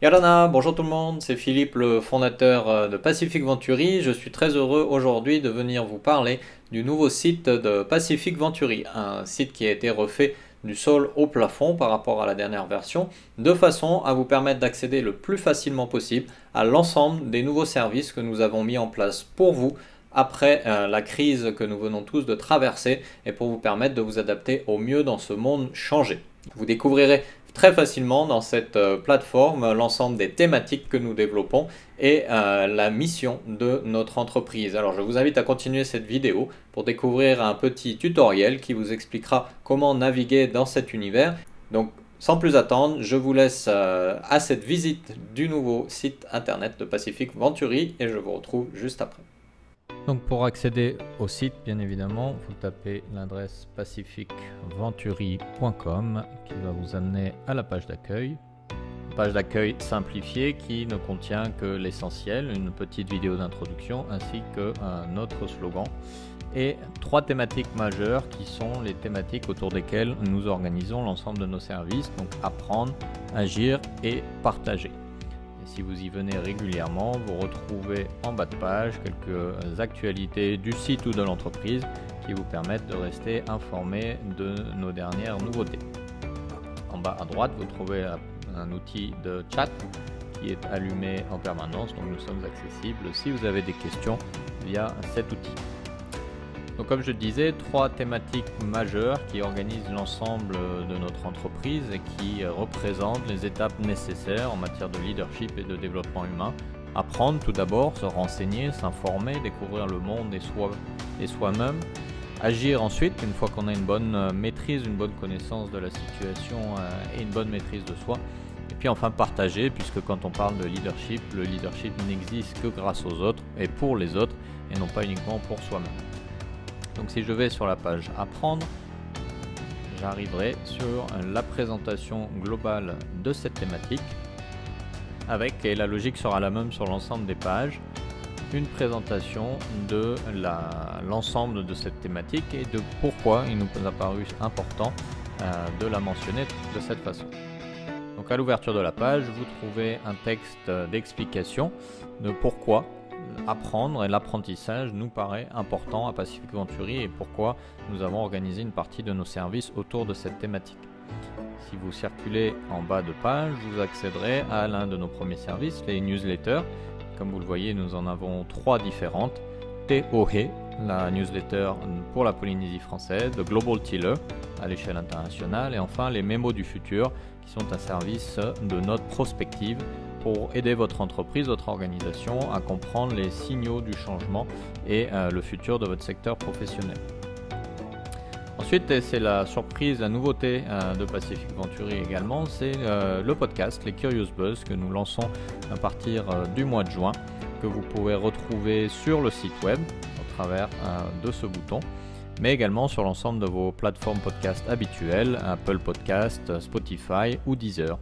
Yalana, bonjour tout le monde, c'est Philippe, le fondateur de Pacific Venturi. Je suis très heureux aujourd'hui de venir vous parler du nouveau site de Pacific Venturi, un site qui a été refait du sol au plafond par rapport à la dernière version, de façon à vous permettre d'accéder le plus facilement possible à l'ensemble des nouveaux services que nous avons mis en place pour vous après la crise que nous venons tous de traverser et pour vous permettre de vous adapter au mieux dans ce monde changé. Vous découvrirez très facilement dans cette plateforme l'ensemble des thématiques que nous développons et la mission de notre entreprise. Alors je vous invite à continuer cette vidéo pour découvrir un petit tutoriel qui vous expliquera comment naviguer dans cet univers. Donc sans plus attendre, je vous laisse à cette visite du nouveau site internet de Pacific Venturi et je vous retrouve juste après. Donc pour accéder au site, bien évidemment, vous tapez l'adresse pacificventuri.com qui va vous amener à la page d'accueil. Page d'accueil simplifiée qui ne contient que l'essentiel, une petite vidéo d'introduction ainsi que notre slogan et 3 thématiques majeures qui sont les thématiques autour desquelles nous organisons l'ensemble de nos services, donc apprendre, agir et partager. Si vous y venez régulièrement, vous retrouvez en bas de page quelques actualités du site ou de l'entreprise qui vous permettent de rester informé de nos dernières nouveautés. En bas à droite, vous trouvez un outil de chat qui est allumé en permanence, donc nous sommes accessibles si vous avez des questions via cet outil. Donc comme je disais, 3 thématiques majeures qui organisent l'ensemble de notre entreprise et qui représentent les étapes nécessaires en matière de leadership et de développement humain. Apprendre tout d'abord, se renseigner, s'informer, découvrir le monde et soi-même. Agir ensuite, une fois qu'on a une bonne maîtrise, une bonne connaissance de la situation et une bonne maîtrise de soi. Et puis enfin partager, puisque quand on parle de leadership, le leadership n'existe que grâce aux autres et pour les autres et non pas uniquement pour soi-même. Donc si je vais sur la page apprendre, j'arriverai sur la présentation globale de cette thématique avec, et la logique sera la même sur l'ensemble des pages, une présentation de l'ensemble de cette thématique et de pourquoi il nous a paru important de la mentionner de cette façon. Donc à l'ouverture de la page, vous trouvez un texte d'explication de pourquoi apprendre et l'apprentissage nous paraît important à Pacific Venturi et pourquoi nous avons organisé une partie de nos services autour de cette thématique. Si vous circulez en bas de page, vous accéderez à l'un de nos premiers services, les newsletters. Comme vous le voyez, nous en avons 3 différentes. TOHE, la newsletter pour la Polynésie française, de Global Tiller à l'échelle internationale et enfin les mémos du futur qui sont un service de note prospective pour aider votre entreprise, votre organisation à comprendre les signaux du changement et le futur de votre secteur professionnel. Ensuite, et c'est la surprise, la nouveauté de Pacific Venturi également, c'est le podcast, les Curious Buzz, que nous lançons à partir du mois de juin, que vous pouvez retrouver sur le site web au travers de ce bouton, mais également sur l'ensemble de vos plateformes podcast habituelles, Apple Podcast, Spotify ou Deezer.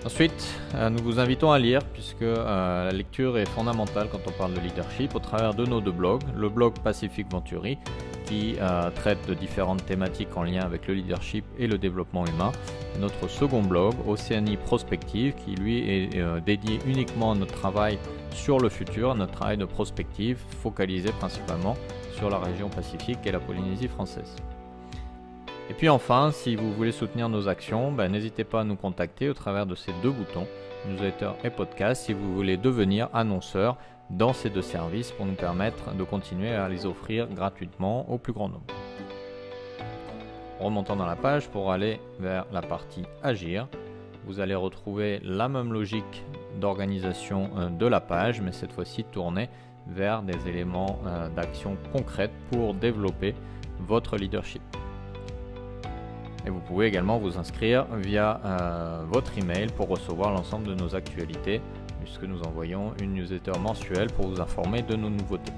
Ensuite, nous vous invitons à lire puisque la lecture est fondamentale quand on parle de leadership au travers de nos 2 blogs. Le blog Pacific Venturi qui traite de différentes thématiques en lien avec le leadership et le développement humain. Et notre second blog, Océanie Prospective, qui lui est dédié uniquement à notre travail sur le futur, à notre travail de prospective, focalisé principalement sur la région Pacifique et la Polynésie française. Et puis enfin, si vous voulez soutenir nos actions, n'hésitez pas à nous contacter au travers de ces 2 boutons, newsletter et podcast, si vous voulez devenir annonceur dans ces 2 services pour nous permettre de continuer à les offrir gratuitement au plus grand nombre. Remontant dans la page pour aller vers la partie agir, vous allez retrouver la même logique d'organisation de la page, mais cette fois-ci tournée vers des éléments d'action concrètes pour développer votre leadership. Et vous pouvez également vous inscrire via votre email pour recevoir l'ensemble de nos actualités, puisque nous envoyons une newsletter mensuelle pour vous informer de nos nouveautés.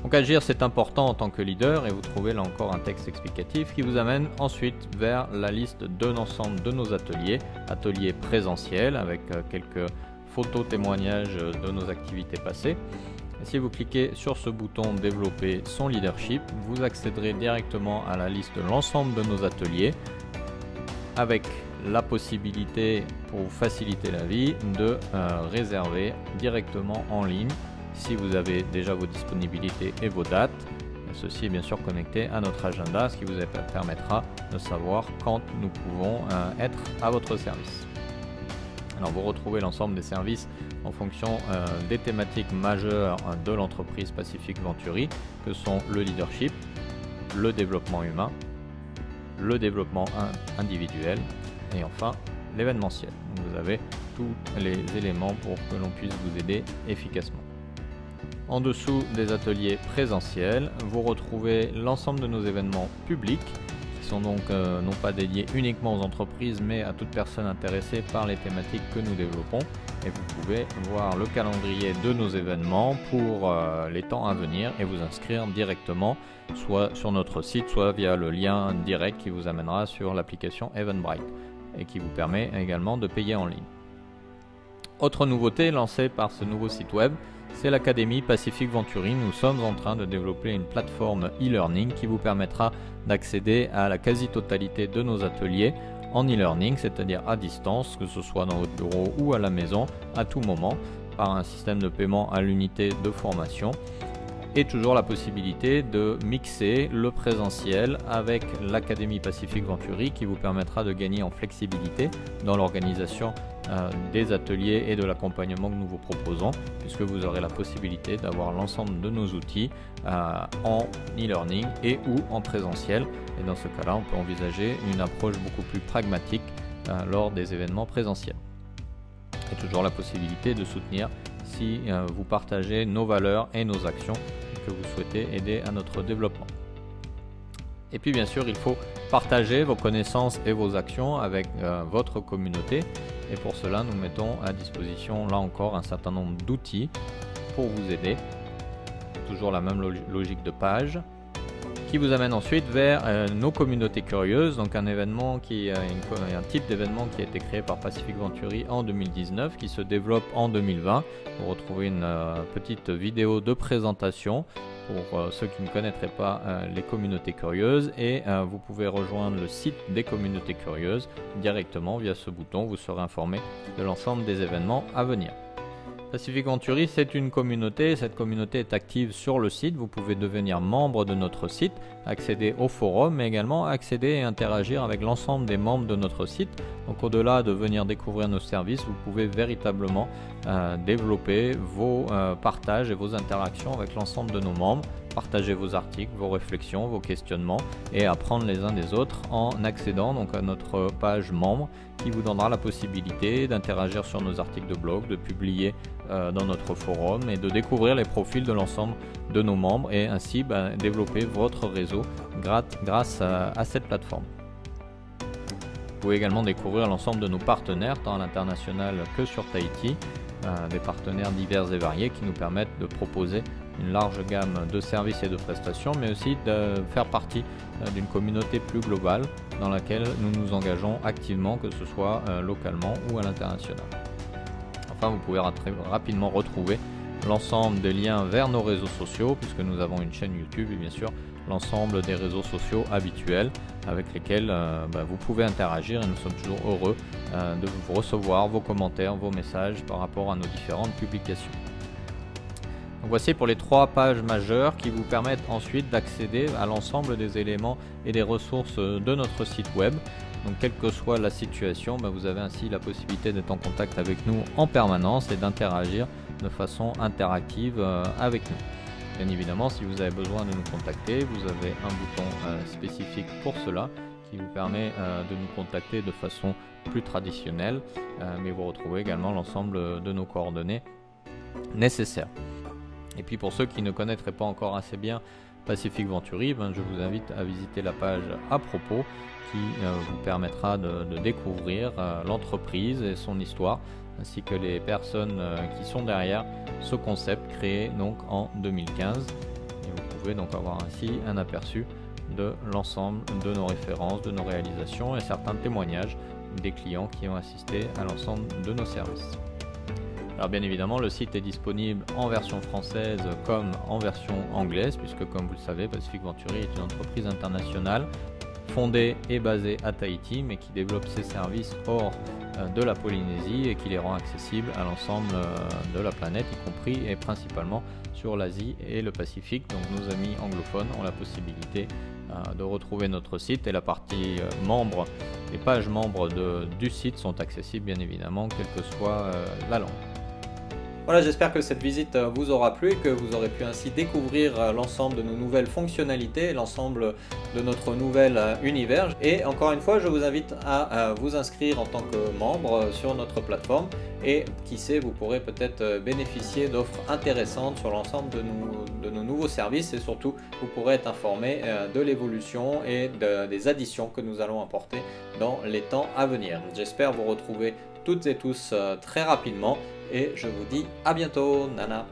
Donc agir, c'est important en tant que leader et vous trouvez là encore un texte explicatif qui vous amène ensuite vers la liste de l'ensemble de nos ateliers présentiels avec quelques photos témoignages de nos activités passées. Et si vous cliquez sur ce bouton développer son leadership, vous accéderez directement à la liste de l'ensemble de nos ateliers avec la possibilité, pour vous faciliter la vie, de réserver directement en ligne si vous avez déjà vos disponibilités et vos dates. Ceci est bien sûr connecté à notre agenda, ce qui vous permettra de savoir quand nous pouvons être à votre service. Alors vous retrouvez l'ensemble des services en fonction des thématiques majeures de l'entreprise Pacific Venturi, que sont le leadership, le développement humain, le développement individuel et enfin l'événementiel. Vous avez tous les éléments pour que l'on puisse vous aider efficacement. En dessous des ateliers présentiels, vous retrouvez l'ensemble de nos événements publics qui sont donc non pas dédiés uniquement aux entreprises mais à toute personne intéressée par les thématiques que nous développons. Et vous pouvez voir le calendrier de nos événements pour les temps à venir et vous inscrire directement soit sur notre site, soit via le lien direct qui vous amènera sur l'application Eventbrite et qui vous permet également de payer en ligne. Autre nouveauté lancée par ce nouveau site web, c'est l'Académie Pacific Venturi. Nous sommes en train de développer une plateforme e-learning qui vous permettra d'accéder à la quasi-totalité de nos ateliers en e-learning, c'est-à-dire à distance, que ce soit dans votre bureau ou à la maison, à tout moment, par un système de paiement à l'unité de formation. Et toujours la possibilité de mixer le présentiel avec l'Académie Pacific Venturi qui vous permettra de gagner en flexibilité dans l'organisation des ateliers et de l'accompagnement que nous vous proposons, puisque vous aurez la possibilité d'avoir l'ensemble de nos outils en e-learning et ou en présentiel. Et dans ce cas-là, on peut envisager une approche beaucoup plus pragmatique lors des événements présentiels. Et toujours la possibilité de soutenir si vous partagez nos valeurs et nos actions que vous souhaitez aider à notre développement. Et puis bien sûr, il faut partager vos connaissances et vos actions avec votre communauté. Et pour cela, nous mettons à disposition là encore un certain nombre d'outils pour vous aider. Toujours la même logique de page qui vous amène ensuite vers nos communautés curieuses, donc un événement un type d'événement qui a été créé par Pacific Venturi en 2019, qui se développe en 2020. Vous retrouvez une petite vidéo de présentation pour ceux qui ne connaîtraient pas les communautés curieuses, et vous pouvez rejoindre le site des communautés curieuses directement via ce bouton. Vous serez informé de l'ensemble des événements à venir. Pacific Venturi, c'est une communauté. Cette communauté est active sur le site. Vous pouvez devenir membre de notre site, accéder au forum, mais également accéder et interagir avec l'ensemble des membres de notre site. Donc au-delà de venir découvrir nos services, vous pouvez véritablement développer vos partages et vos interactions avec l'ensemble de nos membres, partager vos articles, vos réflexions, vos questionnements et apprendre les uns des autres en accédant donc à notre page membre qui vous donnera la possibilité d'interagir sur nos articles de blog, de publier dans notre forum et de découvrir les profils de l'ensemble de nos membres et ainsi développer votre réseau grâce à cette plateforme. Vous pouvez également découvrir l'ensemble de nos partenaires tant à l'international que sur Tahiti, des partenaires divers et variés qui nous permettent de proposer une large gamme de services et de prestations, mais aussi de faire partie d'une communauté plus globale dans laquelle nous nous engageons activement, que ce soit localement ou à l'international. Enfin, vous pouvez rapidement retrouver l'ensemble des liens vers nos réseaux sociaux, puisque nous avons une chaîne YouTube et bien sûr l'ensemble des réseaux sociaux habituels avec lesquels vous pouvez interagir, et nous sommes toujours heureux de vous recevoir vos commentaires, vos messages par rapport à nos différentes publications. Donc voici pour les 3 pages majeures qui vous permettent ensuite d'accéder à l'ensemble des éléments et des ressources de notre site web. Donc quelle que soit la situation, vous avez ainsi la possibilité d'être en contact avec nous en permanence et d'interagir de façon interactive avec nous. Bien évidemment, si vous avez besoin de nous contacter, vous avez un bouton spécifique pour cela qui vous permet de nous contacter de façon plus traditionnelle, mais vous retrouvez également l'ensemble de nos coordonnées nécessaires. Et puis pour ceux qui ne connaîtraient pas encore assez bien Pacific Venturi, je vous invite à visiter la page à propos qui vous permettra de découvrir l'entreprise et son histoire, ainsi que les personnes qui sont derrière ce concept créé donc en 2015. Et vous pouvez donc avoir ainsi un aperçu de l'ensemble de nos références, de nos réalisations et certains témoignages des clients qui ont assisté à l'ensemble de nos services. Alors bien évidemment, le site est disponible en version française comme en version anglaise, puisque comme vous le savez, Pacific Venturi est une entreprise internationale fondé et basé à Tahiti, mais qui développe ses services hors de la Polynésie et qui les rend accessibles à l'ensemble de la planète, y compris et principalement sur l'Asie et le Pacifique. Donc nos amis anglophones ont la possibilité de retrouver notre site, et la partie membres, les pages membres du site sont accessibles bien évidemment, quelle que soit la langue. Voilà, j'espère que cette visite vous aura plu et que vous aurez pu ainsi découvrir l'ensemble de nos nouvelles fonctionnalités, l'ensemble de notre nouvel univers. Et encore une fois, je vous invite à vous inscrire en tant que membre sur notre plateforme, et qui sait, vous pourrez peut-être bénéficier d'offres intéressantes sur l'ensemble de nos nouveaux services, et surtout vous pourrez être informé de l'évolution et des additions que nous allons apporter dans les temps à venir. J'espère vous retrouver toutes et tous très rapidement, et je vous dis à bientôt, Nana.